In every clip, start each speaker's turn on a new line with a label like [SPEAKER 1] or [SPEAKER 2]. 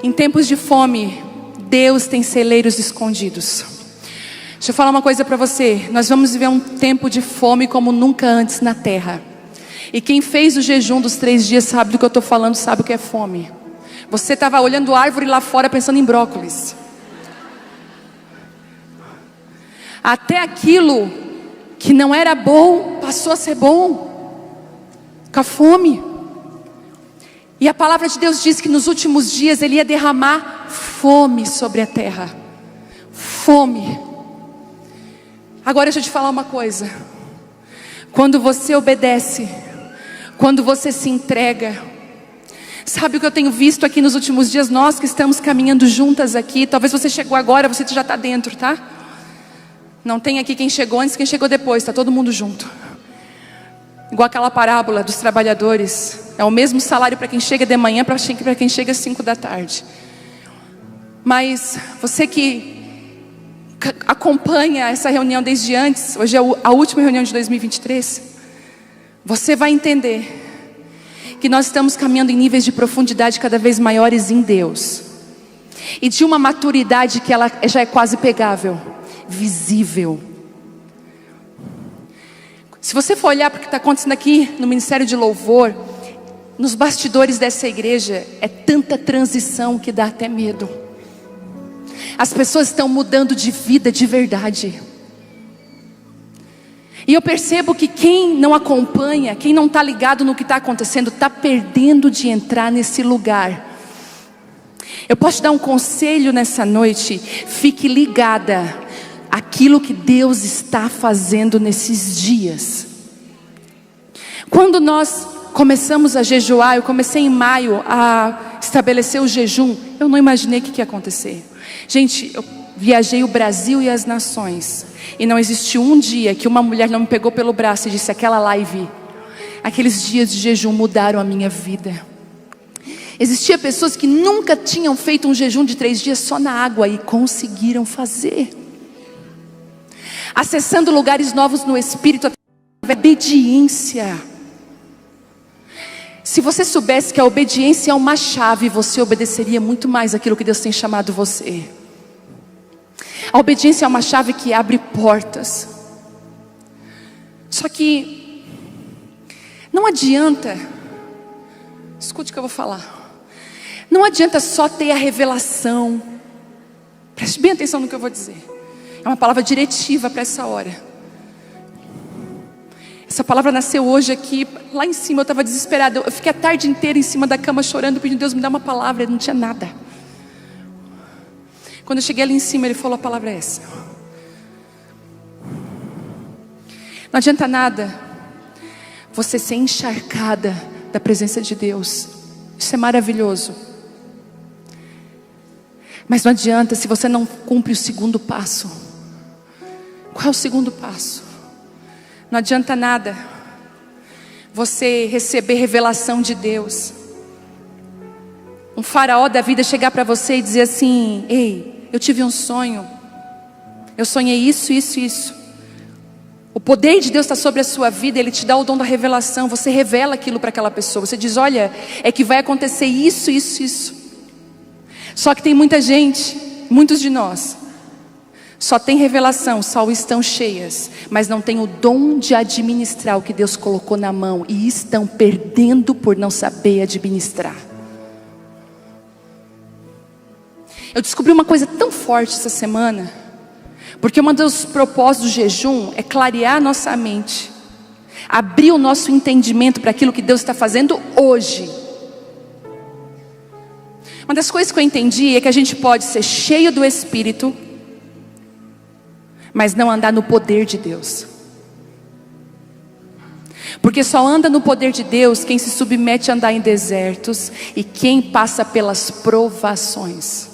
[SPEAKER 1] Em tempos de fome, Deus tem celeiros escondidos. Deixa eu falar uma coisa para você. Nós vamos viver um tempo de fome como nunca antes na terra. E quem fez o jejum dos 3 dias sabe do que eu estou falando, sabe o que é fome. Você estava olhando árvore lá fora pensando em brócolis. Até aquilo que não era bom passou a ser bom. Com a fome. E a palavra de Deus diz que nos últimos dias Ele ia derramar fome sobre a terra. Fome. Agora deixa eu te falar uma coisa. Quando você obedece, quando você se entrega, sabe o que eu tenho visto aqui nos últimos dias? Nós que estamos caminhando juntas aqui. Talvez você chegou agora, você já está dentro, tá? Não tem aqui quem chegou antes, quem chegou depois. Está todo mundo junto. Igual aquela parábola dos trabalhadores. É o mesmo salário para quem chega de manhã, para quem chega às 5 da tarde. Mas você que acompanha essa reunião desde antes, hoje é a última reunião de 2023, você vai entender que nós estamos caminhando em níveis de profundidade cada vez maiores em Deus. E de uma maturidade que ela já é quase pegável, visível. Se você for olhar para o que está acontecendo aqui no Ministério de Louvor, nos bastidores dessa igreja, é tanta transição que dá até medo. As pessoas estão mudando de vida de verdade. E eu percebo que quem não acompanha, quem não está ligado no que está acontecendo, está perdendo de entrar nesse lugar. Eu posso te dar um conselho nessa noite: fique ligada àquilo que Deus está fazendo nesses dias. Quando nós começamos a jejuar, eu comecei em maio a estabelecer o jejum, eu não imaginei o que ia acontecer. Gente, eu viajei o Brasil e as nações, e não existiu um dia que uma mulher não me pegou pelo braço e disse: aquela live, aqueles dias de jejum mudaram a minha vida. Existia pessoas que nunca tinham feito um jejum de 3 dias só na água e conseguiram fazer, acessando lugares novos no Espírito, através da obediência. Se você soubesse que a obediência é uma chave, você obedeceria muito mais aquilo que Deus tem chamado você. A obediência é uma chave que abre portas. Só que não adianta, escute o que eu vou falar. Não adianta só ter a revelação. Preste bem atenção no que eu vou dizer. É uma palavra diretiva para essa hora. Essa palavra nasceu hoje aqui, lá em cima. Eu estava desesperada, eu fiquei a tarde inteira em cima da cama chorando, pedindo: Deus, me dá uma palavra. Não tinha nada. Quando eu cheguei ali em cima, Ele falou: a palavra é essa. Não adianta nada você ser encharcada da presença de Deus. Isso é maravilhoso. Mas não adianta se você não cumpre o segundo passo. Qual é o segundo passo? Não adianta nada você receber revelação de Deus. Um faraó da vida chegar para você e dizer assim: ei, eu tive um sonho. Eu sonhei isso, isso, isso. O poder de Deus está sobre a sua vida. Ele te dá o dom da revelação. Você revela aquilo para aquela pessoa. Você diz: olha, é que vai acontecer isso, isso, isso. Só que tem muita gente, muitos de nós, só tem revelação, só estão cheias, mas não tem o dom de administrar o que Deus colocou na mão, e estão perdendo por não saber administrar. Eu descobri uma coisa tão forte essa semana, porque um dos propósitos do jejum é clarear a nossa mente, abrir o nosso entendimento para aquilo que Deus está fazendo hoje. Uma das coisas que eu entendi é que a gente pode ser cheio do Espírito, mas não andar no poder de Deus. Porque só anda no poder de Deus quem se submete a andar em desertos e quem passa pelas provações.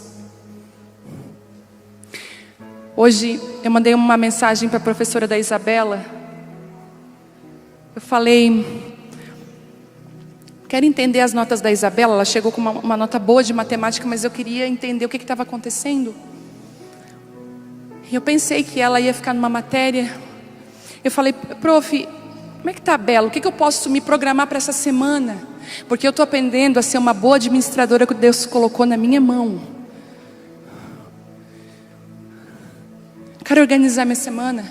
[SPEAKER 1] Hoje eu mandei uma mensagem para a professora da Isabela. Eu falei: quero entender as notas da Isabela. Ela chegou com uma nota boa de matemática, mas eu queria entender o que estava acontecendo. E eu pensei que ela ia ficar numa matéria. Eu falei: prof, Como é que tá, Bela? O que eu posso me programar para essa semana? Porque eu estou aprendendo a ser uma boa administradora que Deus colocou na minha mão. Quero organizar minha semana.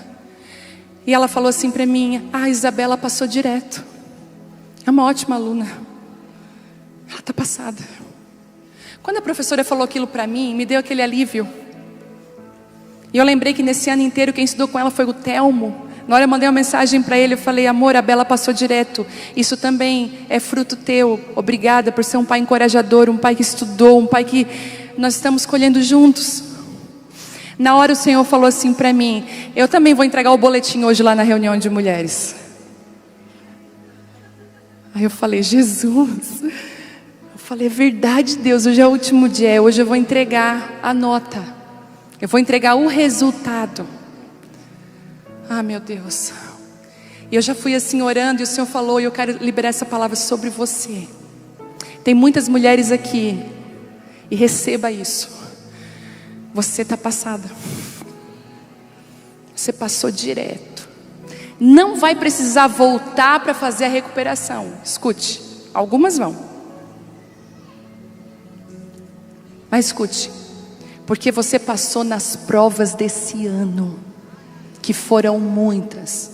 [SPEAKER 1] E ela falou assim para mim: a Isabela passou direto. É uma ótima aluna. Ela está passada. Quando a professora falou aquilo para mim, me deu aquele alívio. E eu lembrei que nesse ano inteiro quem estudou com ela foi o Telmo. Na hora eu mandei uma mensagem para ele, eu falei: amor, a Bela passou direto. Isso também é fruto teu. Obrigada por ser um pai encorajador, um pai que estudou, um pai que nós estamos colhendo juntos. Na hora o Senhor falou assim para mim: eu também vou entregar o boletim hoje lá na reunião de mulheres. Aí eu falei: Jesus. Eu falei: é verdade, Deus, hoje é o último dia. Hoje eu vou entregar a nota. Eu vou entregar o resultado. Ah, meu Deus. E eu já fui assim orando, e o Senhor falou: e eu quero liberar essa palavra sobre você. Tem muitas mulheres aqui, e receba isso. Você está passada. Você passou direto. Não vai precisar voltar para fazer a recuperação. Escute, algumas vão. Mas escute, porque você passou nas provas desse ano, que foram muitas.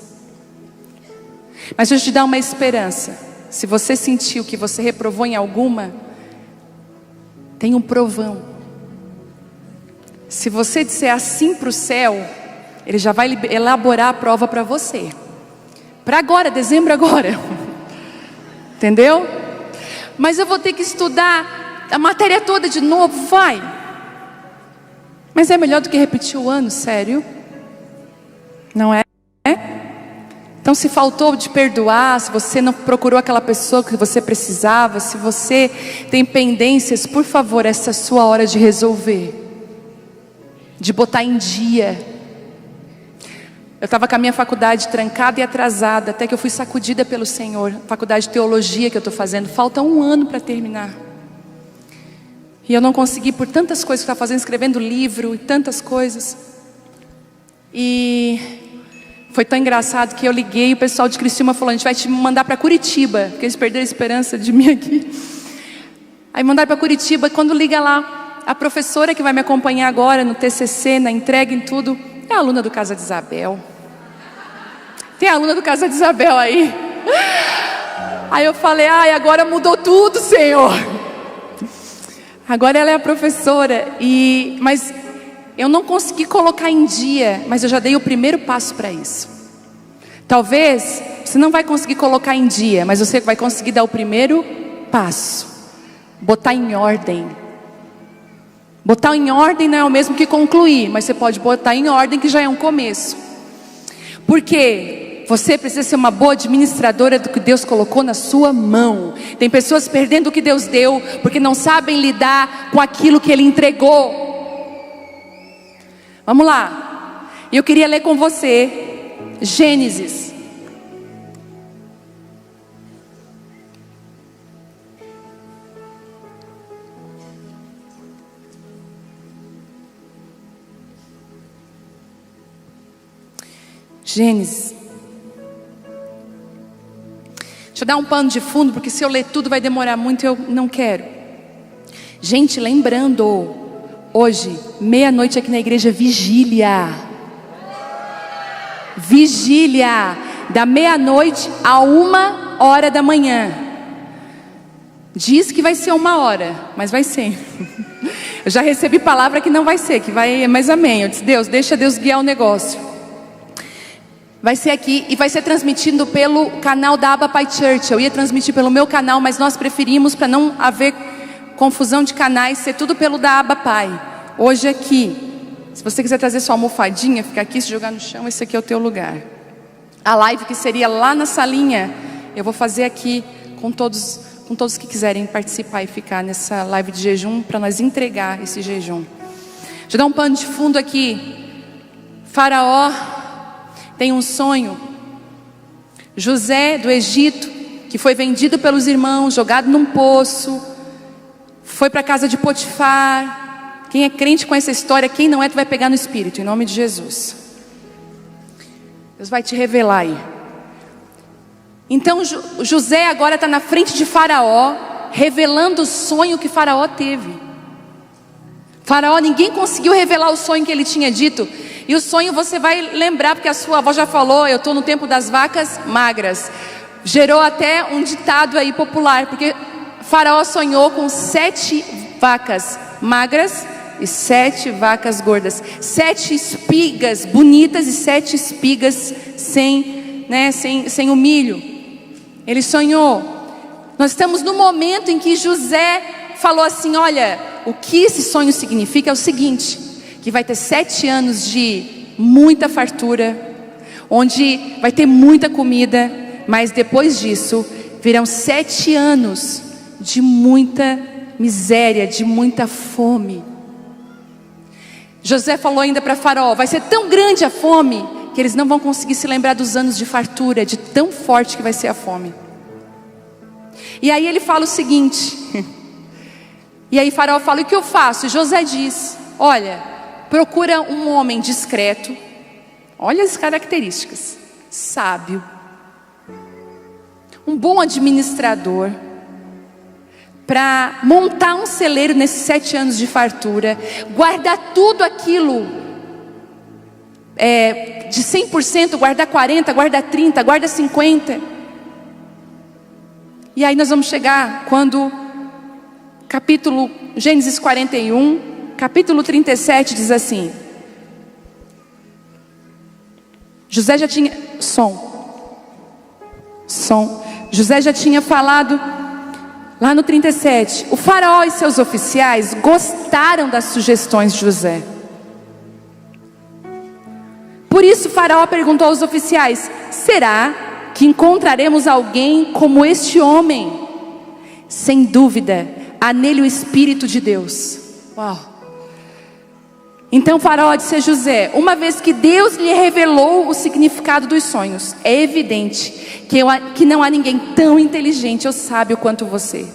[SPEAKER 1] Mas deixa eu te dar uma esperança. Se você sentiu que você reprovou em alguma, tem um provão. Se você disser assim para o céu, ele já vai elaborar a prova para você. Para agora, dezembro agora. Entendeu? Mas eu vou ter que estudar a matéria toda de novo, vai. Mas é melhor do que repetir o ano, sério? Não é? Então, se faltou de perdoar, se você não procurou aquela pessoa que você precisava, se você tem pendências, por favor, essa é a sua hora de resolver, de botar em dia. Eu estava com a minha faculdade trancada e atrasada, até que eu fui sacudida pelo Senhor. Faculdade de teologia que eu estou fazendo, falta 1 ano para terminar. E eu não consegui por tantas coisas que eu estava fazendo, escrevendo livro e tantas coisas. E foi tão engraçado que eu liguei, o pessoal de Criciúma falou: a gente vai te mandar para Curitiba, porque eles perderam a esperança de mim aqui. Aí mandaram para Curitiba, e quando liga lá, a professora que vai me acompanhar agora no TCC, na entrega, em tudo, é a aluna do Casa de Isabel. Tem a aluna do Casa de Isabel aí. Aí eu falei: ai, agora mudou tudo, Senhor. Agora ela é a professora. Mas eu não consegui colocar em dia, mas eu já dei o primeiro passo para isso. Talvez você não vai conseguir colocar em dia, mas você vai conseguir dar o primeiro passo. Botar em ordem. Botar em ordem não é o mesmo que concluir, mas você pode botar em ordem, que já é um começo. Porque você precisa ser uma boa administradora do que Deus colocou na sua mão. Tem pessoas perdendo o que Deus deu, porque não sabem lidar com aquilo que Ele entregou. Vamos lá. Eu queria ler com você Gênesis. Gênesis. Deixa eu dar um pano de fundo, porque se eu ler tudo vai demorar muito, eu não quero. Gente, lembrando, hoje, meia-noite aqui na igreja, vigília. Vigília, da meia-noite a 1h da manhã. Diz que vai ser 1h, mas vai ser. Eu já recebi palavra que não vai ser, que vai, mas amém. Eu disse: Deus, deixa Deus guiar o negócio. Vai ser aqui e vai ser transmitido pelo canal da Abba Pai Church. Eu ia transmitir pelo meu canal, mas nós preferimos, para não haver confusão de canais, ser tudo pelo da Abba Pai. Hoje aqui, se você quiser trazer sua almofadinha, ficar aqui, se jogar no chão, esse aqui é o teu lugar. A live que seria lá na salinha, eu vou fazer aqui com todos que quiserem participar e ficar nessa live de jejum, para nós entregar esse jejum. Deixa eu dar um pano de fundo aqui. Faraó tem um sonho. José do Egito, que foi vendido pelos irmãos, jogado num poço, foi para a casa de Potifar. Quem é crente com essa história, quem não é, tu vai pegar no espírito, em nome de Jesus. Deus vai te revelar aí. Então José agora está na frente de Faraó, revelando o sonho que Faraó teve. Faraó, ninguém conseguiu revelar o sonho que ele tinha dito. E o sonho você vai lembrar, porque a sua avó já falou, eu estou no tempo das vacas magras. Gerou até um ditado aí popular, porque Faraó sonhou com 7 vacas magras e 7 vacas gordas. 7 espigas bonitas e 7 espigas sem o milho. Ele sonhou. Nós estamos no momento em que José falou assim: olha, o que esse sonho significa é o seguinte, que vai ter 7 anos de muita fartura, onde vai ter muita comida, mas depois disso virão 7 anos de muita miséria, de muita fome. José falou ainda para Faraó: vai ser tão grande a fome que eles não vão conseguir se lembrar dos anos de fartura, de tão forte que vai ser a fome. E aí ele fala o seguinte, e aí Faraó fala: o que eu faço? E José diz: olha, procura um homem discreto, olha as características, sábio, um bom administrador, para montar um celeiro nesses 7 anos de fartura, guardar tudo aquilo, de 100%, guardar 40%, guardar 30%, guardar 50%. E aí nós vamos chegar quando Gênesis 41, capítulo 37 diz assim: José já tinha José já tinha falado lá no 37, o faraó e seus oficiais gostaram das sugestões de José. Por isso o faraó perguntou aos oficiais: será que encontraremos alguém como este homem? Sem dúvida, há nele o Espírito de Deus. Uau! Então o faraó disse a José: uma vez que Deus lhe revelou o significado dos sonhos, é evidente que não há ninguém tão inteligente ou sábio quanto você.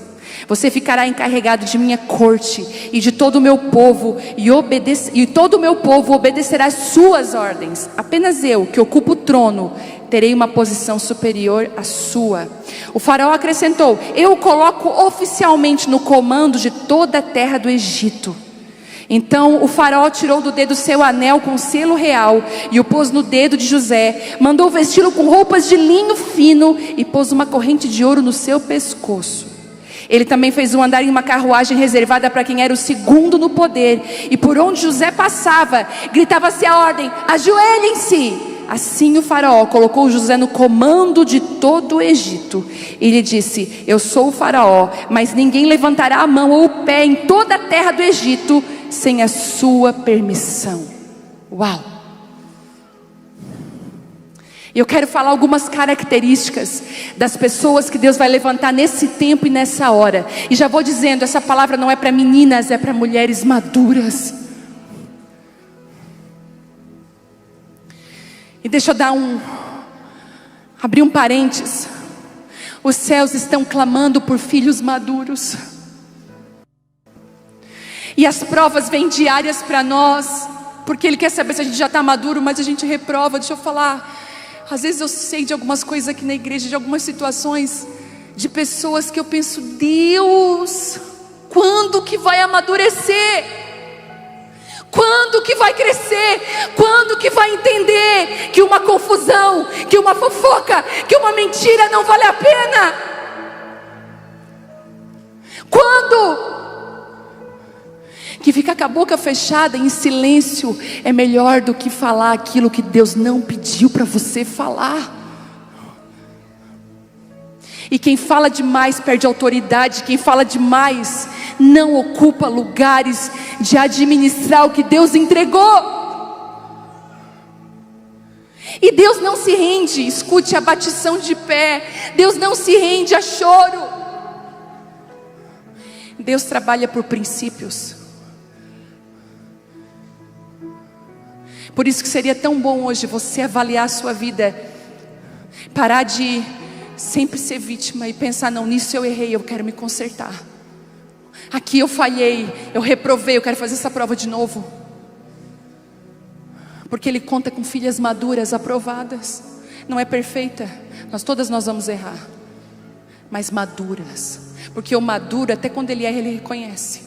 [SPEAKER 1] Você ficará encarregado de minha corte e de todo o meu povo, e todo o meu povo obedecerá às suas ordens. Apenas eu, que ocupo o trono, terei uma posição superior à sua. O faraó acrescentou: eu o coloco oficialmente no comando de toda a terra do Egito. Então o faraó tirou do dedo seu anel com selo real e o pôs no dedo de José. Mandou vesti-lo com roupas de linho fino e pôs uma corrente de ouro no seu pescoço. Ele também fez andar em uma carruagem reservada para quem era o segundo no poder. E por onde José passava, gritava-se a ordem: ajoelhem-se! Assim o faraó colocou José no comando de todo o Egito. E lhe disse: eu sou o faraó, mas ninguém levantará a mão ou o pé em toda a terra do Egito sem a sua permissão. Uau! Eu quero falar algumas características das pessoas que Deus vai levantar nesse tempo e nessa hora. E já vou dizendo, essa palavra não é para meninas, é para mulheres maduras. E deixa eu abrir um parênteses. Os céus estão clamando por filhos maduros. E as provas vêm diárias para nós, porque Ele quer saber se a gente já está maduro, mas a gente reprova. Deixa eu falar, às vezes eu sei de algumas coisas aqui na igreja, de algumas situações, de pessoas que eu penso: Deus, quando que vai amadurecer? Quando que vai crescer? Quando que vai entender que uma confusão, que uma fofoca, que uma mentira não vale a pena? Quando? Que ficar com a boca fechada em silêncio é melhor do que falar aquilo que Deus não pediu para você falar. E quem fala demais perde autoridade. Quem fala demais não ocupa lugares de administrar o que Deus entregou. E Deus não se rende, escute, a batição de pé. Deus não se rende a choro. Deus trabalha por princípios. Por isso que seria tão bom hoje você avaliar a sua vida, parar de sempre ser vítima e pensar: não, nisso eu errei, eu quero me consertar. Aqui eu falhei, eu reprovei, eu quero fazer essa prova de novo. Porque Ele conta com filhas maduras, aprovadas. Não é perfeita, nós vamos errar, mas maduras, porque o maduro, até quando ele erra, ele reconhece.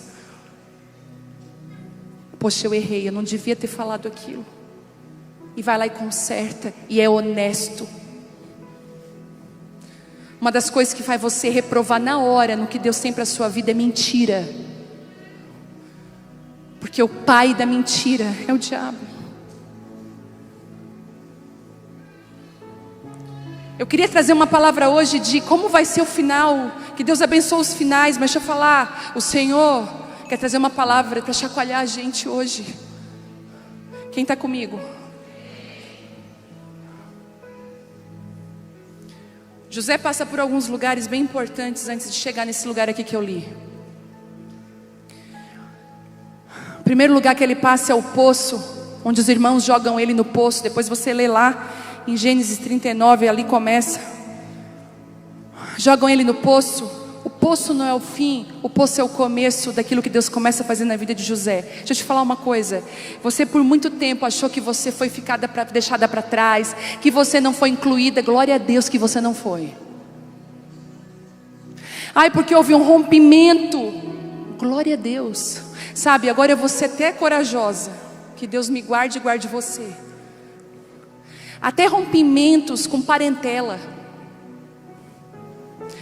[SPEAKER 1] Poxa, eu errei, eu não devia ter falado aquilo. E vai lá e conserta, e é honesto. Uma das coisas que faz você reprovar na hora no que Deus tem para a sua vida é mentira. Porque o pai da mentira é o diabo. Eu queria trazer uma palavra hoje de como vai ser o final. Que Deus abençoe os finais, mas deixa eu falar. O Senhor quer trazer uma palavra para chacoalhar a gente hoje. Quem está comigo? José passa por alguns lugares bem importantes antes de chegar nesse lugar aqui que eu li. O primeiro lugar que ele passa é o poço, onde os irmãos jogam ele no poço. Depois você lê lá em Gênesis 39, ali começa. Jogam ele no poço. O poço não é o fim, o poço é o começo daquilo que Deus começa a fazer na vida de José. Deixa eu te falar uma coisa. Você por muito tempo achou que você foi deixada para trás, que você não foi incluída. Glória a Deus que você não foi. Ai, porque houve um rompimento. Glória a Deus. Sabe, agora eu vou ser até corajosa. Que Deus me guarde e guarde você. Até rompimentos com parentela.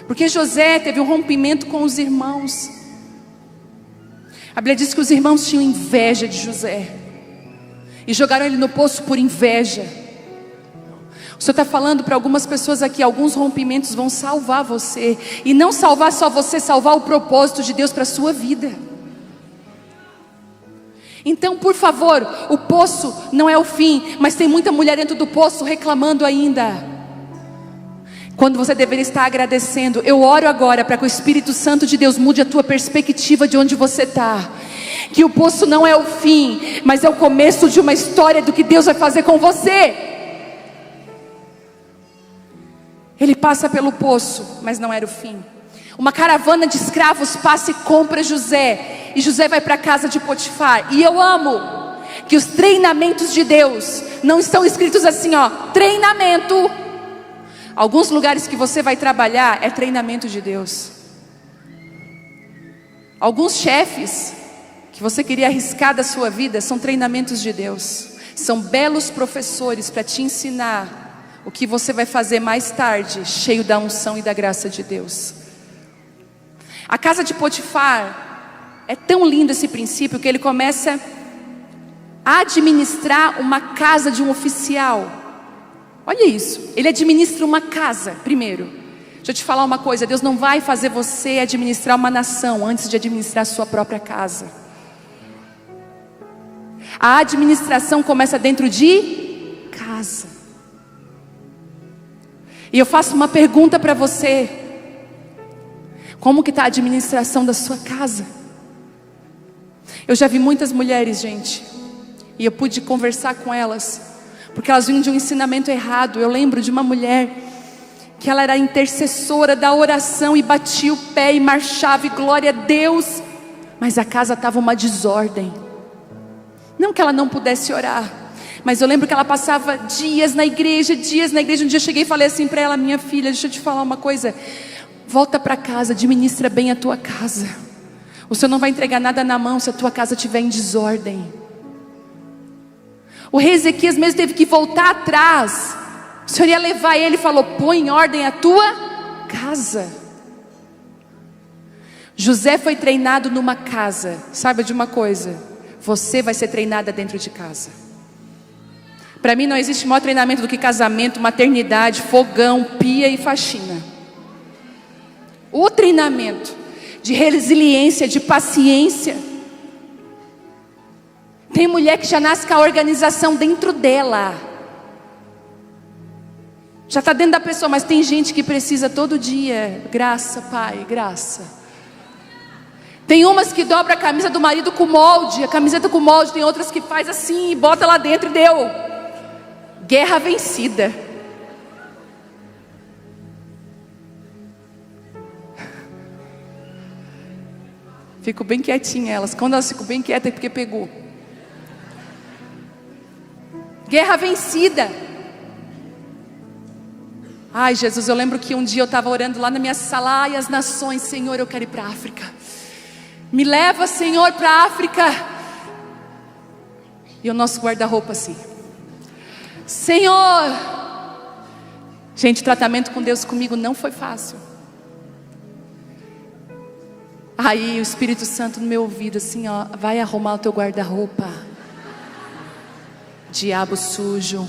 [SPEAKER 1] Porque José teve um rompimento com os irmãos. A Bíblia diz que os irmãos tinham inveja de José e jogaram ele no poço por inveja. O Senhor está falando para algumas pessoas aqui: alguns rompimentos vão salvar você. E não salvar só você, salvar o propósito de Deus para a sua vida. Então, por favor, o poço não é o fim, mas tem muita mulher dentro do poço reclamando ainda, quando você deveria estar agradecendo. Eu oro agora para que o Espírito Santo de Deus mude a tua perspectiva de onde você está. Que o poço não é o fim, mas é o começo de uma história do que Deus vai fazer com você. Ele passa pelo poço, mas não era o fim. Uma caravana de escravos passa e compra José. E José vai para a casa de Potifar. E eu amo que os treinamentos de Deus não estão escritos assim, ó, treinamento. Alguns lugares que você vai trabalhar é treinamento de Deus. Alguns chefes que você queria arriscar da sua vida são treinamentos de Deus. São belos professores para te ensinar o que você vai fazer mais tarde, cheio da unção e da graça de Deus. A casa de Potifar, é tão lindo esse princípio que ele começa a administrar uma casa de um oficial. Olha isso, ele administra uma casa primeiro. Deixa eu te falar uma coisa: Deus não vai fazer você administrar uma nação antes de administrar a sua própria casa. A administração começa dentro de casa. E eu faço uma pergunta para você: como que está a administração da sua casa? Eu já vi muitas mulheres, gente, e eu pude conversar com elas, porque elas vinham de um ensinamento errado. Eu lembro de uma mulher que ela era intercessora da oração e batia o pé e marchava e glória a Deus, mas a casa estava uma desordem. Não que ela não pudesse orar, mas eu lembro que ela passava dias na igreja. Um dia eu cheguei e falei assim para ela: minha filha, deixa eu te falar uma coisa, volta para casa, administra bem a tua casa. O Senhor não vai entregar nada na mão se a tua casa estiver em desordem. O rei Ezequias mesmo teve que voltar atrás. O Senhor ia levar ele e falou: põe em ordem a tua casa. José foi treinado numa casa. Saiba de uma coisa: você vai ser treinada dentro de casa. Para mim não existe maior treinamento do que casamento, maternidade, fogão, pia e faxina. O treinamento de resiliência, de paciência. Tem mulher que já nasce com a organização dentro dela. Já está dentro da pessoa, mas tem gente que precisa todo dia. Graça, Pai, graça. Tem umas que dobra a camisa do marido com molde, a camiseta com molde. Tem outras que faz assim e bota lá dentro e deu. Guerra vencida. Fico bem quietinha elas. Quando elas ficam bem quietas é porque pegou. Guerra vencida. Ai, Jesus, eu lembro que um dia eu estava orando lá na minha sala. Ai, as nações, Senhor, eu quero ir para a África. Me leva, Senhor, para a África. E o nosso guarda-roupa assim: Senhor. Gente, o tratamento com Deus comigo não foi fácil. Aí o Espírito Santo no meu ouvido assim, ó: vai arrumar o teu guarda-roupa, diabo sujo,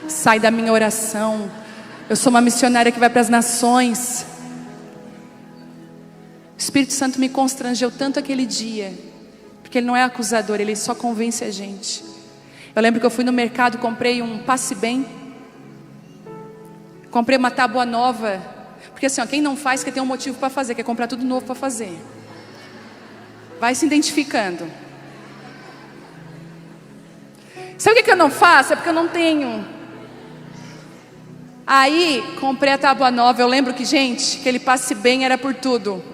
[SPEAKER 1] sai da minha oração. Eu sou uma missionária que vai para as nações. O Espírito Santo me constrangeu tanto aquele dia, porque Ele não é acusador, Ele só convence a gente. Eu lembro que eu fui no mercado, comprei um passe bem, comprei uma tábua nova, porque assim, ó, quem não faz quer ter um motivo para fazer, quer comprar tudo novo para fazer. Vai se identificando. Sabe o que eu não faço? É porque eu não tenho. Aí, comprei a tábua nova. Eu lembro que, gente, aquele passe bem era por tudo.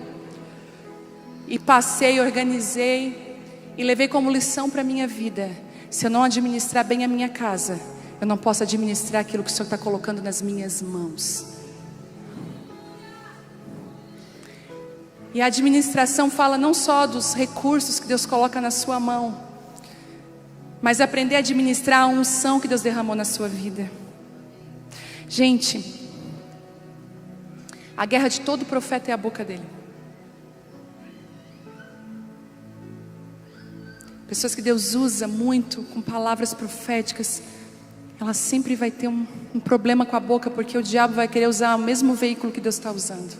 [SPEAKER 1] E passei, organizei e levei como lição para a minha vida: se eu não administrar bem a minha casa, eu não posso administrar aquilo que o Senhor está colocando nas minhas mãos. E a administração fala não só dos recursos que Deus coloca na sua mão, mas aprender a administrar a unção que Deus derramou na sua vida. Gente, a guerra de todo profeta é a boca dele. Pessoas que Deus usa muito com palavras proféticas, ela sempre vai ter um problema com a boca, porque o diabo vai querer usar o mesmo veículo que Deus está usando.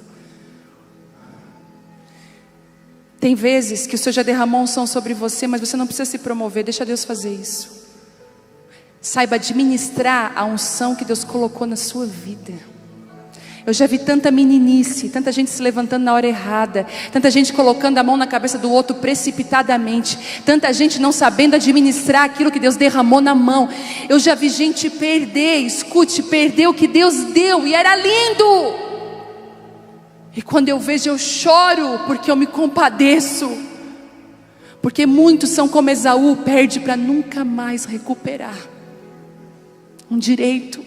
[SPEAKER 1] Tem vezes que o Senhor já derramou unção sobre você, mas você não precisa se promover, deixa Deus fazer isso. Saiba administrar a unção que Deus colocou na sua vida. Eu já vi tanta meninice, tanta gente se levantando na hora errada, tanta gente colocando a mão na cabeça do outro precipitadamente, tanta gente não sabendo administrar aquilo que Deus derramou na mão. Eu já vi gente perder, escute, perder o que Deus deu, e era lindo. E quando eu vejo, eu choro, porque eu me compadeço, porque muitos são como Esaú, perde para nunca mais recuperar um direito.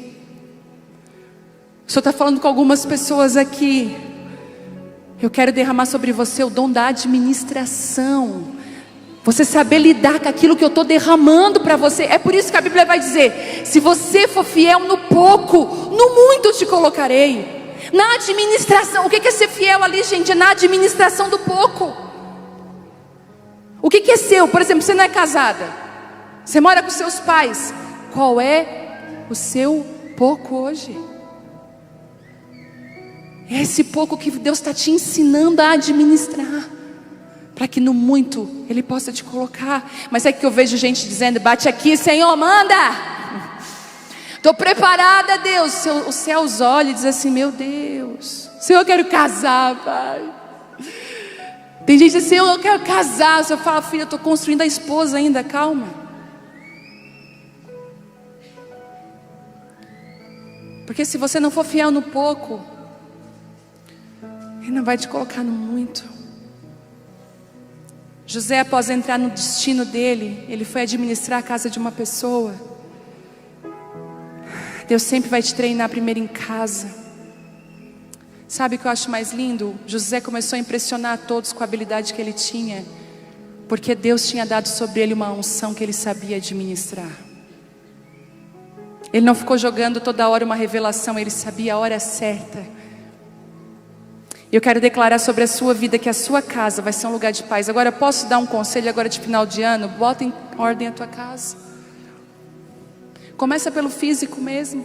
[SPEAKER 1] O Senhor está falando com algumas pessoas aqui. Eu quero derramar sobre você o dom da administração. Você saber lidar com aquilo que eu estou derramando para você. É por isso que a Bíblia vai dizer: se você for fiel no pouco, no muito eu te colocarei. Na administração, o que é ser fiel ali, gente? É na administração do pouco. O que é seu? Por exemplo, você não é casada, você mora com seus pais. Qual é o seu pouco hoje? É esse pouco que Deus está te ensinando a administrar, para que no muito Ele possa te colocar. Mas é que eu vejo gente dizendo: bate aqui, Senhor, manda. Estou preparada, Deus. Os céus olham e dizem assim: meu Deus, Senhor, eu quero casar, Pai. Tem gente que diz: Senhor, eu quero casar. O Senhor fala: filha, eu estou construindo a esposa ainda, calma. Porque se você não for fiel no pouco, Ele não vai te colocar no muito. José, após entrar no destino dele, ele foi administrar a casa de uma pessoa. Deus sempre vai te treinar primeiro em casa. Sabe o que eu acho mais lindo? José começou a impressionar a todos com a habilidade que ele tinha, porque Deus tinha dado sobre ele uma unção que ele sabia administrar. Ele não ficou jogando toda hora uma revelação, ele sabia a hora certa. Eu quero declarar sobre a sua vida que a sua casa vai ser um lugar de paz. Agora, posso dar um conselho agora de final de ano? Bota em ordem a tua casa. Começa pelo físico mesmo.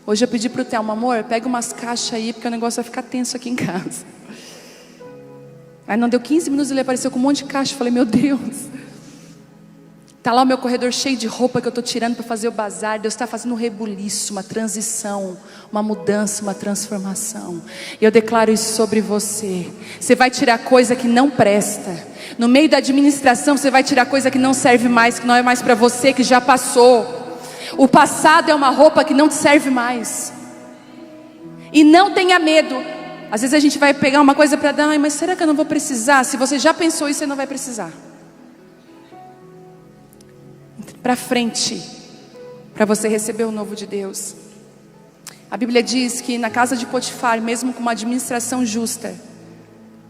[SPEAKER 1] Hoje eu pedi para o Thelma: amor, pega umas caixas aí, porque o negócio vai ficar tenso aqui em casa. Aí não deu 15 minutos, ele apareceu com um monte de caixa. Eu falei: meu Deus. Está lá o meu corredor cheio de roupa que eu estou tirando para fazer o bazar. Deus está fazendo um rebuliço, uma transição, uma mudança, uma transformação. E eu declaro isso sobre você. Você vai tirar coisa que não presta. No meio da administração você vai tirar coisa que não serve mais, que não é mais para você, que já passou. O passado é uma roupa que não te serve mais. E não tenha medo. Às vezes a gente vai pegar uma coisa para dar: ai, mas será que eu não vou precisar? Se você já pensou isso, você não vai precisar. Para frente, para você receber o novo de Deus. A Bíblia diz que na casa de Potifar, mesmo com uma administração justa,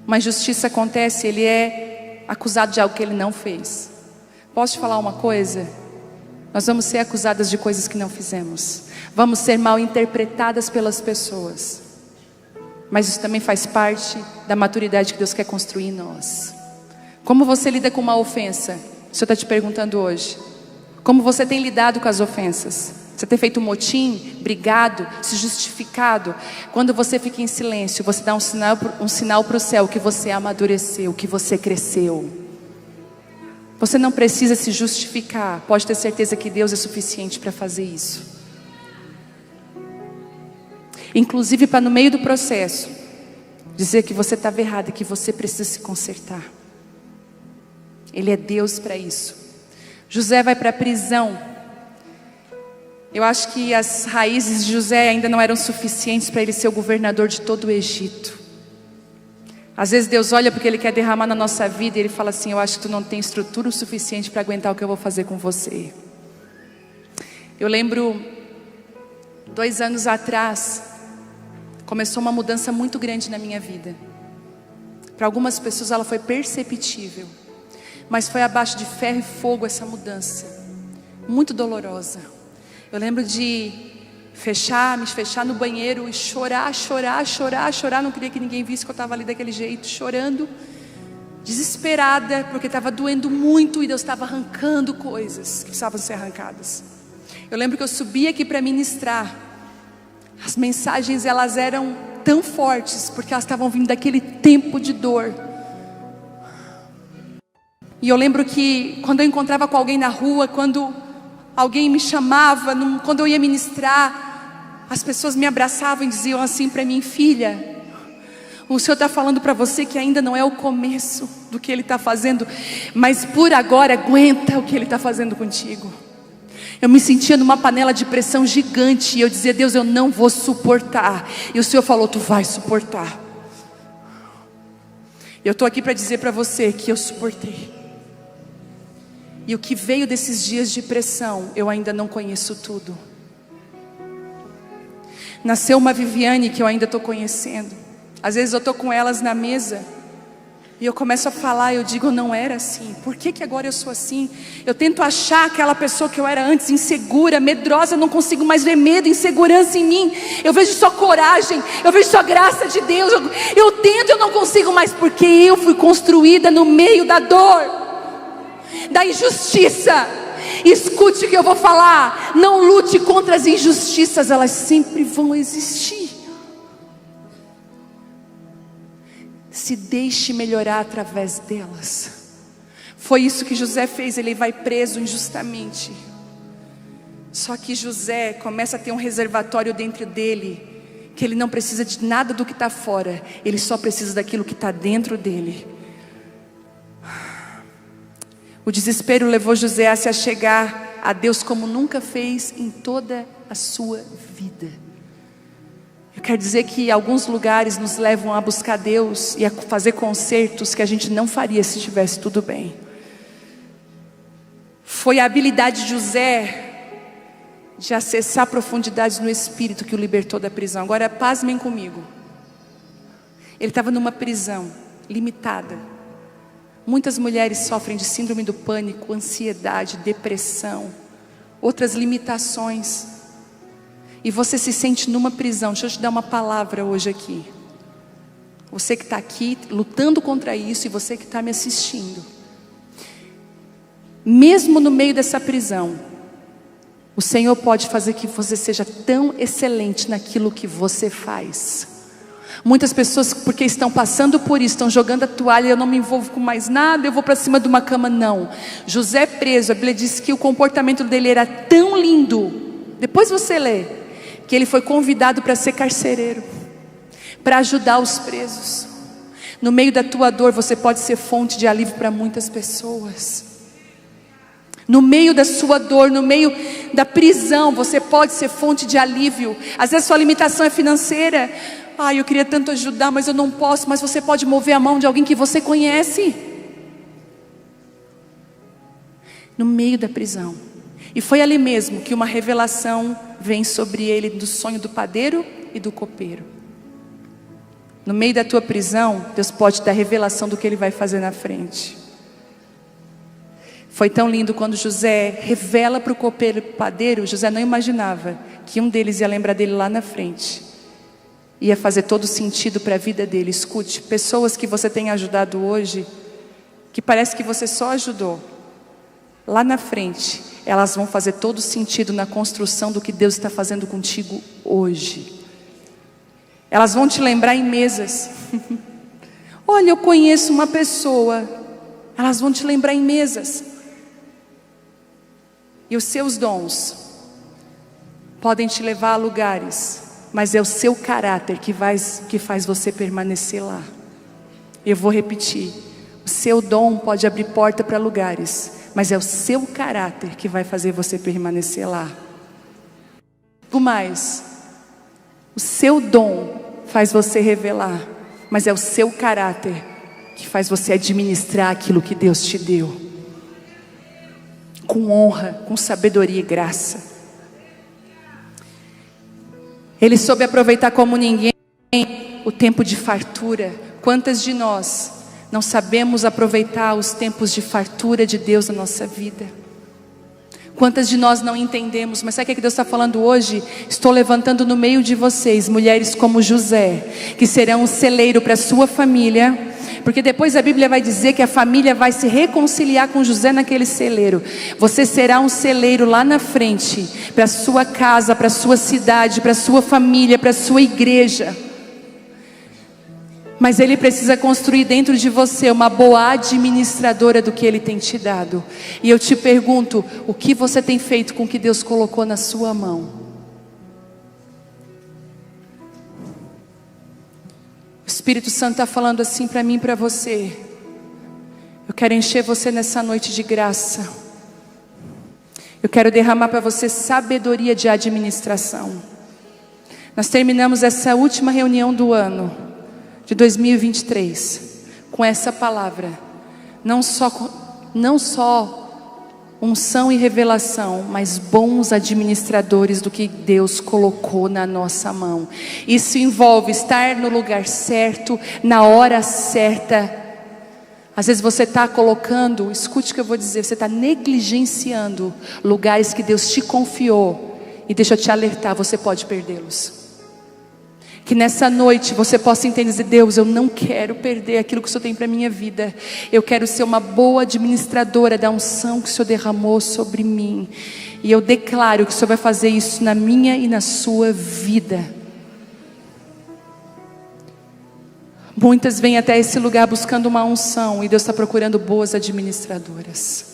[SPEAKER 1] uma injustiça acontece, ele é acusado de algo que ele não fez. Posso te falar uma coisa? Nós vamos ser acusadas de coisas que não fizemos. Vamos ser mal interpretadas pelas pessoas. Mas isso também faz parte da maturidade que Deus quer construir em nós. Como você lida com uma ofensa? O Senhor está te perguntando hoje. Como você tem lidado com as ofensas? Você tem feito motim, brigado, se justificado? Quando você fica em silêncio, você dá um sinal para o céu que você amadureceu, que você cresceu. Você não precisa se justificar. Pode ter certeza que Deus é suficiente para fazer isso. Inclusive para no meio do processo dizer que você estava errado e que você precisa se consertar. Ele é Deus para isso. José vai para a prisão. Eu acho que as raízes de José ainda não eram suficientes para ele ser o governador de todo o Egito. Às vezes Deus olha porque Ele quer derramar na nossa vida e Ele fala assim: eu acho que tu não tem estrutura o suficiente para aguentar o que eu vou fazer com você. Eu lembro, 2 anos atrás, começou uma mudança muito grande na minha vida. Para algumas pessoas ela foi perceptível, mas foi abaixo de ferro e fogo essa mudança, muito dolorosa. Eu lembro de me fechar no banheiro e chorar, não queria que ninguém visse que eu estava ali daquele jeito, chorando, desesperada, porque estava doendo muito e Deus estava arrancando coisas que precisavam ser arrancadas. Eu lembro que eu subi aqui para ministrar. As mensagens elas eram tão fortes, porque elas estavam vindo daquele tempo de dor. E eu lembro que quando eu encontrava com alguém na rua, quando alguém me chamava, quando eu ia ministrar, as pessoas me abraçavam e diziam assim para mim: filha, o Senhor está falando para você que ainda não é o começo do que Ele está fazendo, mas por agora aguenta o que Ele está fazendo contigo. Eu me sentia numa panela de pressão gigante e eu dizia: Deus, eu não vou suportar. E o Senhor falou: tu vai suportar. Eu estou aqui para dizer para você que eu suportei. E o que veio desses dias de pressão, eu ainda não conheço tudo. Nasceu uma Viviane que eu ainda estou conhecendo. Às vezes eu estou com elas na mesa e eu começo a falar, eu digo: eu não era assim. Por que agora eu sou assim? Eu tento achar aquela pessoa que eu era antes, insegura, medrosa. Eu não consigo mais ver medo, insegurança em mim. Eu vejo só coragem, eu vejo só graça de Deus. Eu tento, eu não consigo mais, porque eu fui construída no meio da dor, da injustiça. Escute o que eu vou falar. Não lute contra as injustiças, elas sempre vão existir. Se deixe melhorar através delas. Foi isso que José fez. Ele vai preso injustamente. Só que José começa a ter um reservatório dentro dele, que ele não precisa de nada do que está fora, ele só precisa daquilo que está dentro dele. O desespero levou José a se achegar a Deus como nunca fez em toda a sua vida. Eu quero dizer que alguns lugares nos levam a buscar Deus e a fazer concertos que a gente não faria se estivesse tudo bem. Foi a habilidade de José de acessar profundidades no Espírito que o libertou da prisão. Agora pasmem comigo. Ele estava numa prisão limitada. Muitas mulheres sofrem de síndrome do pânico, ansiedade, depressão, outras limitações. E você se sente numa prisão. Deixa eu te dar uma palavra hoje aqui. Você que está aqui lutando contra isso, e você que está me assistindo. Mesmo no meio dessa prisão, o Senhor pode fazer que você seja tão excelente naquilo que você faz. Muitas pessoas, porque estão passando por isso, estão jogando a toalha: eu não me envolvo com mais nada, eu vou para cima de uma cama. Não. José preso, a Bíblia diz que o comportamento dele era tão lindo, depois você lê, que ele foi convidado para ser carcereiro, para ajudar os presos. No meio da tua dor você pode ser fonte de alívio para muitas pessoas. No meio da sua dor, no meio da prisão, você pode ser fonte de alívio. Às vezes sua limitação é financeira. Eu queria tanto ajudar, mas eu não posso. Mas você pode mover a mão de alguém que você conhece. No meio da prisão. E foi ali mesmo que uma revelação vem sobre ele do sonho do padeiro e do copeiro. No meio da tua prisão, Deus pode dar revelação do que Ele vai fazer na frente. Foi tão lindo quando José revela para o copeiro e para o padeiro. José não imaginava que um deles ia lembrar dele lá na frente. Ia fazer todo sentido para a vida dele. Escute, pessoas que você tem ajudado hoje, que parece que você só ajudou, lá na frente, elas vão fazer todo sentido na construção do que Deus está fazendo contigo hoje. Elas vão te lembrar em mesas. Olha, eu conheço uma pessoa. Elas vão te lembrar em mesas. E os seus dons podem te levar a lugares, mas é o seu caráter que faz você permanecer lá. Eu vou repetir. O seu dom pode abrir porta para lugares, mas é o seu caráter que vai fazer você permanecer lá. O mais, o seu dom faz você revelar, mas é o seu caráter que faz você administrar aquilo que Deus te deu, com honra, com sabedoria e graça. Ele soube aproveitar como ninguém o tempo de fartura. Quantas de nós não sabemos aproveitar os tempos de fartura de Deus na nossa vida? Quantas de nós não entendemos? Mas sabe o que Deus está falando hoje? Estou levantando no meio de vocês mulheres como José, que serão um celeiro para a sua família, porque depois a Bíblia vai dizer que a família vai se reconciliar com José naquele celeiro. Você será um celeiro lá na frente, para a sua casa, para a sua cidade, para a sua família, para a sua igreja. Mas Ele precisa construir dentro de você uma boa administradora do que Ele tem te dado. E eu te pergunto, o que você tem feito com o que Deus colocou na sua mão? O Espírito Santo está falando assim para mim e para você. Eu quero encher você nessa noite de graça. Eu quero derramar para você sabedoria de administração. Nós terminamos essa última reunião do ano de 2023 com essa palavra. Não só unção e revelação, mas bons administradores do que Deus colocou na nossa mão. Isso envolve estar no lugar certo, na hora certa. Às vezes você está colocando, escute o que eu vou dizer, você está negligenciando lugares que Deus te confiou. E deixa eu te alertar, você pode perdê-los. Que nessa noite você possa entender e dizer: Deus, eu não quero perder aquilo que o Senhor tem para a minha vida. Eu quero ser uma boa administradora da unção que o Senhor derramou sobre mim. E eu declaro que o Senhor vai fazer isso na minha e na sua vida. Muitas vêm até esse lugar buscando uma unção, e Deus está procurando boas administradoras.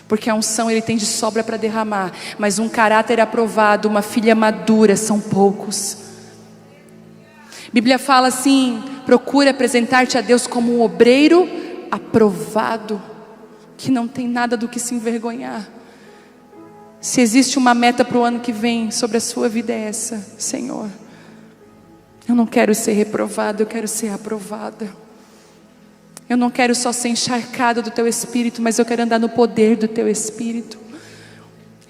[SPEAKER 1] Porque a unção Ele tem de sobra para derramar, mas um caráter aprovado, uma filha madura, são poucos. A Bíblia fala assim: procura apresentar-te a Deus como um obreiro aprovado, que não tem nada do que se envergonhar. Se existe uma meta para o ano que vem sobre a sua vida, é essa: Senhor, eu não quero ser reprovada, eu quero ser aprovada. Eu não quero só ser encharcada do Teu Espírito, mas eu quero andar no poder do Teu Espírito.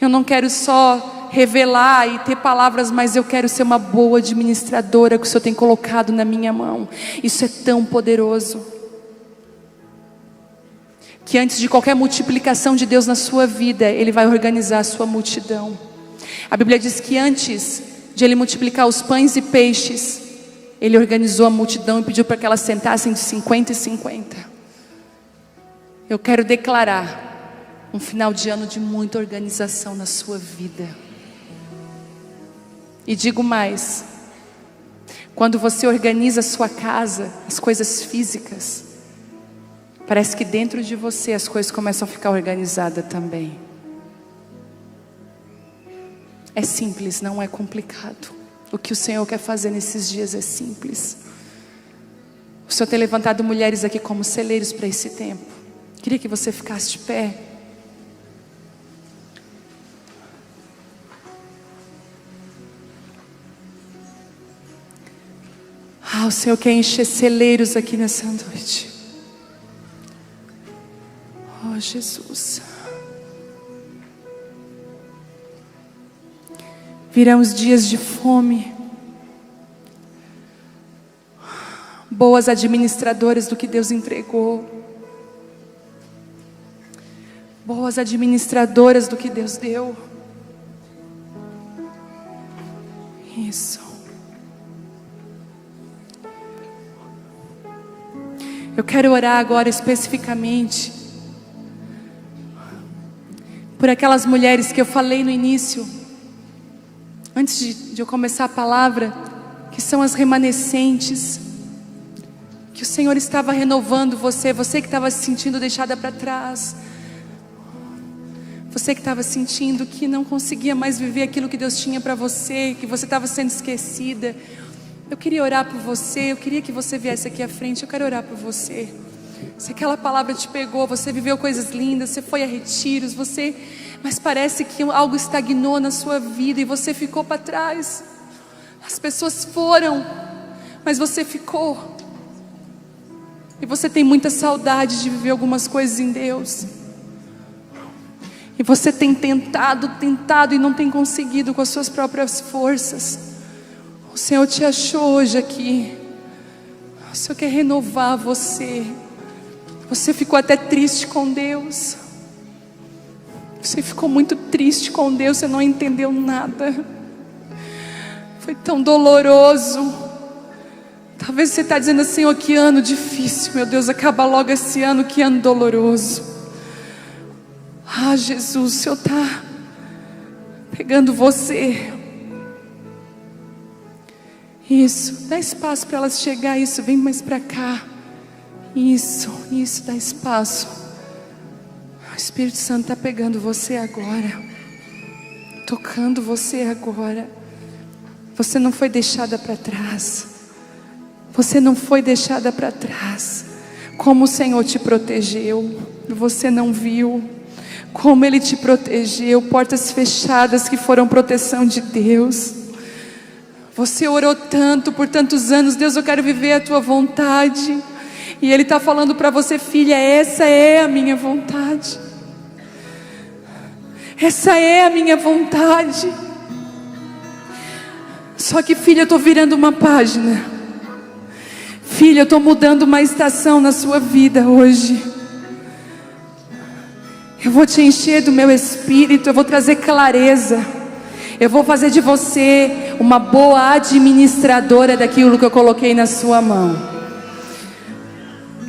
[SPEAKER 1] Eu não quero só revelar e ter palavras, mas eu quero ser uma boa administradora que o Senhor tem colocado na minha mão. Isso é tão poderoso, que antes de qualquer multiplicação de Deus na sua vida, Ele vai organizar a sua multidão. A Bíblia diz que antes de Ele multiplicar os pães e peixes, Ele organizou a multidão e pediu para que elas sentassem de 50 em 50. Eu quero declarar um final de ano de muita organização na sua vida. E digo mais: quando você organiza a sua casa, as coisas físicas, parece que dentro de você as coisas começam a ficar organizadas também. É simples, não é complicado. O que o Senhor quer fazer nesses dias é simples. O Senhor tem levantado mulheres aqui como celeiros para esse tempo. Queria que você ficasse de pé. O Senhor quer encher celeiros aqui nessa noite. Oh, Jesus. Virão os dias de fome. Boas administradoras do que Deus entregou. Boas administradoras do que Deus deu. Isso. Eu quero orar agora especificamente por aquelas mulheres que eu falei no início, antes de eu começar a palavra, que são as remanescentes, que o Senhor estava renovando você, você que estava se sentindo deixada para trás, você que estava sentindo que não conseguia mais viver aquilo que Deus tinha para você, que você estava sendo esquecida. Eu queria orar por você, eu queria que você viesse aqui à frente, eu quero orar por você. Se aquela palavra te pegou, você viveu coisas lindas, você foi a retiros, mas parece que algo estagnou na sua vida e você ficou para trás. As pessoas foram, mas você ficou. E você tem muita saudade de viver algumas coisas em Deus. E você tem tentado e não tem conseguido com as suas próprias forças. O Senhor te achou hoje aqui. O Senhor quer renovar você. Você ficou até triste com Deus. Você ficou muito triste com Deus, você não entendeu nada. Foi tão doloroso. Talvez você está dizendo assim: oh, que ano difícil, meu Deus, acaba logo esse ano, que ano doloroso. Ah, Jesus, o Senhor está pegando você. Isso, dá espaço para elas chegar, isso, vem mais para cá. Isso, dá espaço. O Espírito Santo está pegando você agora, tocando você agora. Você não foi deixada para trás. Você não foi deixada para trás. Como o Senhor te protegeu, você não viu. Como Ele te protegeu, portas fechadas que foram proteção de Deus. Você orou tanto por tantos anos: Deus, eu quero viver a Tua vontade. E Ele está falando para você: filha, essa é a minha vontade. Essa é a minha vontade. Só que, filha, eu estou virando uma página. Filha, eu estou mudando uma estação na sua vida hoje. Eu vou te encher do meu Espírito, eu vou trazer clareza. Eu vou fazer de você uma boa administradora daquilo que eu coloquei na sua mão.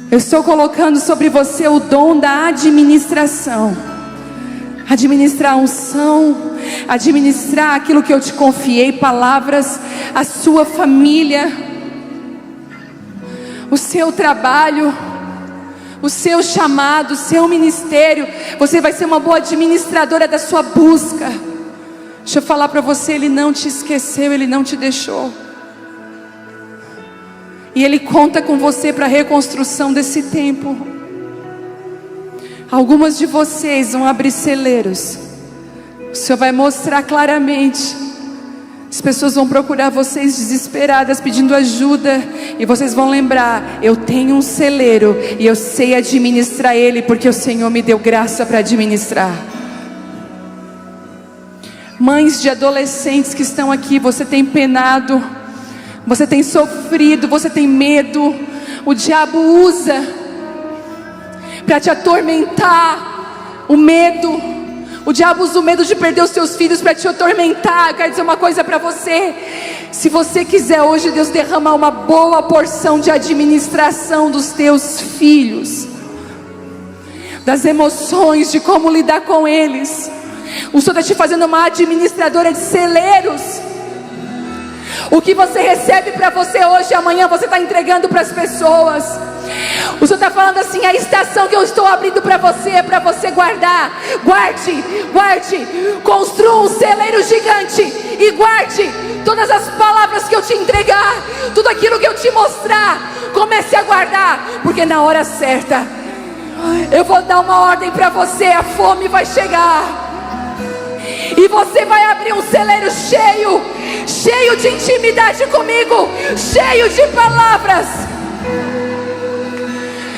[SPEAKER 1] Eu estou colocando sobre você o dom da administração. Administrar a unção, administrar aquilo que eu te confiei, palavras, a sua família, o seu trabalho, o seu chamado, o seu ministério. Você vai ser uma boa administradora da sua busca. Deixa eu falar para você: Ele não te esqueceu, Ele não te deixou. E Ele conta com você para a reconstrução desse tempo. Algumas de vocês vão abrir celeiros. O Senhor vai mostrar claramente. As pessoas vão procurar vocês desesperadas, pedindo ajuda. E vocês vão lembrar: eu tenho um celeiro e eu sei administrar ele, porque o Senhor me deu graça para administrar. Mães de adolescentes que estão aqui, você tem penado, você tem sofrido, você tem medo. O diabo usa para te atormentar o medo. O diabo usa o medo de perder os seus filhos para te atormentar. Eu quero dizer uma coisa para você: se você quiser hoje Deus derramar uma boa porção de administração dos teus filhos, das emoções, de como lidar com eles, o Senhor está te fazendo uma administradora de celeiros. O que você recebe para você hoje, amanhã você está entregando para as pessoas. O Senhor está falando assim: a estação que eu estou abrindo para você é para você guardar. Guarde, construa um celeiro gigante e guarde todas as palavras que eu te entregar, tudo aquilo que eu te mostrar. Comece a guardar, porque na hora certa eu vou dar uma ordem para você. A fome vai chegar e você vai abrir um celeiro cheio de intimidade comigo, cheio de palavras.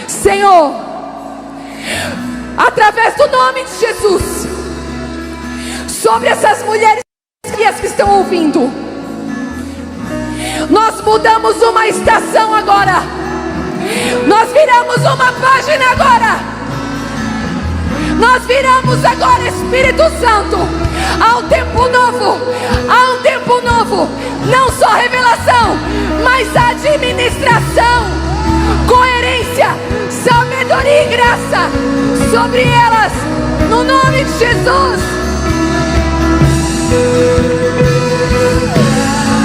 [SPEAKER 1] Senhor, através do nome de Jesus, sobre essas mulheres e as que estão ouvindo. Nós mudamos uma estação agora. Nós viramos uma página agora. Nós viramos agora, Espírito Santo. Há um tempo novo. Há um tempo novo. Não só revelação, mas administração, coerência, sabedoria e graça sobre elas, no nome de Jesus.